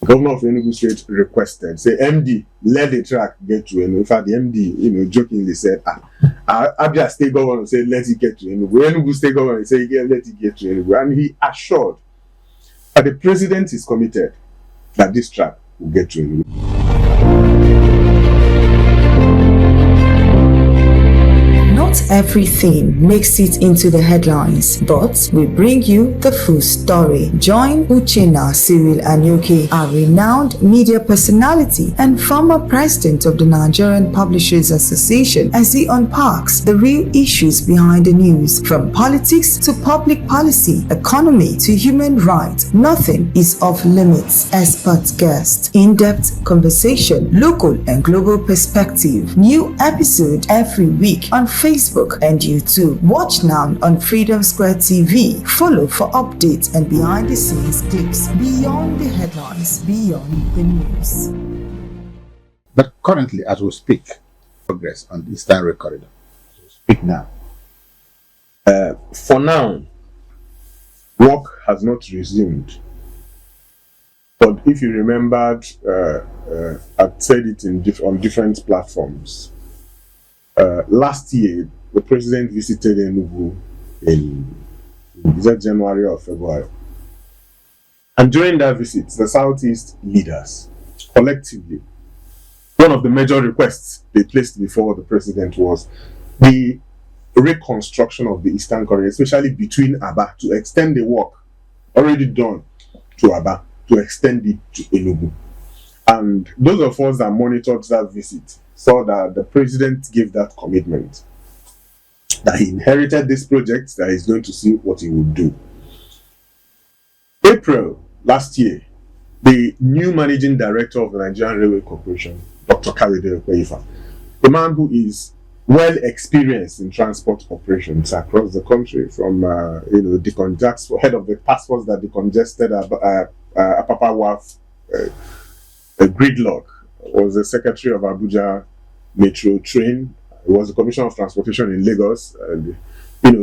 The governor of Enugu State requested, say, MD, let the track get to Enugu. In fact, the MD, jokingly said, Abia State governor said, let it get to Enugu. Enugu State governor said, let it get to Enugu. And he assured that the president is committed that this track will get to Enugu. Not everything makes it into the headlines, but we bring you the full story. Join Uchenna Cyril Anyoke, a renowned media personality and former president of the Nigerian Publishers Association, as he unpacks the real issues behind the news, from politics to public policy, economy to human rights. Nothing is off limits. Expert guest, in-depth conversation, local and global perspective. New episode every week on Facebook and YouTube. Watch now on Freedom Square TV. Follow for updates and behind the scenes clips. Beyond the headlines, beyond the news. But currently, as we speak, progress on the Eastern Rail Corridor. Speak now. For now, work has not resumed. But if you remembered, I've said it on different platforms. Last year, the president visited Enugu in January or February. And during that visit, the Southeast leaders, collectively, one of the major requests they placed before the president was the reconstruction of the Eastern Corridor, especially between Aba, to extend the work already done to Aba, to extend it to Enugu. And those of us that monitored that visit saw that the president gave that commitment, that he inherited this project, that he's going to see what he would do. April last year, the new managing director of the Nigerian Railway Corporation, Dr. Kayode Okoyefa, a man who is well experienced in transport operations across the country, from head of the task force that decongested Apapa Wharf gridlock, was the secretary of Abuja Metro Train. He was the commissioner of transportation in Lagos. And,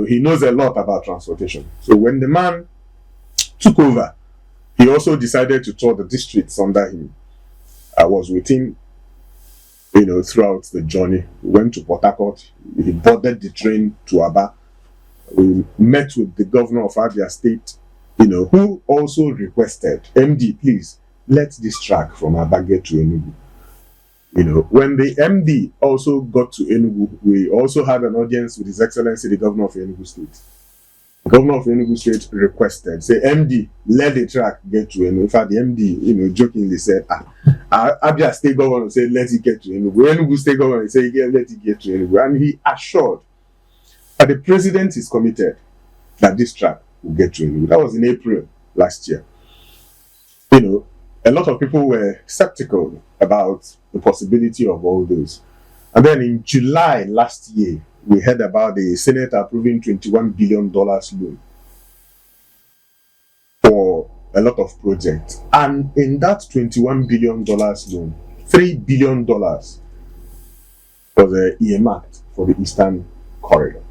he knows a lot about transportation. So when the man took over, he also decided to tour the districts under him. I was with him, throughout the journey. We went to Port Harcourt. He boarded the train to Aba. We met with the governor of Abia State, who also requested, MD, please, let this track from Aba get to Enugu. When the MD also got to Enugu, we also had an audience with His Excellency, the Governor of Enugu State. The Governor of Enugu State requested, say, MD, let the track get to Enugu. In fact, the MD, jokingly said, Abia State Governor said, let it get to Enugu. Enugu State Governor said, let it get to Enugu. And he assured that the president is committed that this track will get to Enugu. That was in April last year. A lot of people were skeptical about the possibility of all those. And then in July last year, we heard about the Senate approving $21 billion loan for a lot of projects. And in that $21 billion loan, $3 billion was earmarked for the Eastern Corridor.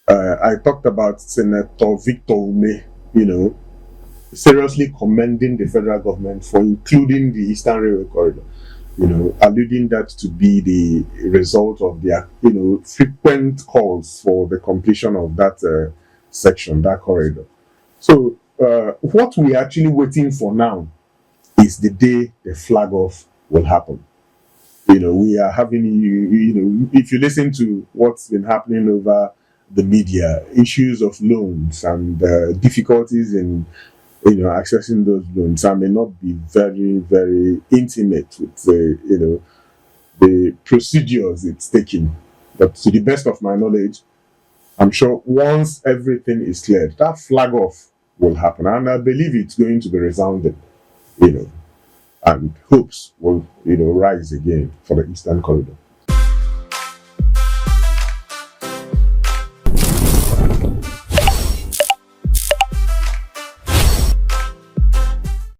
I talked about Senator Victor Ume, seriously commending the federal government for including the Eastern Railway Corridor, alluding that to be the result of their, frequent calls for the completion of that section, that corridor. So what we're actually waiting for now is the day the flag off will happen. We are having, if you listen to what's been happening over the media, issues of loans and difficulties in accessing those loans. I may not be very, very intimate with the procedures it's taking, but to the best of my knowledge, I'm sure once everything is cleared, that flag off will happen, and I believe it's going to be resounding, and hopes will rise again for the Eastern Corridor.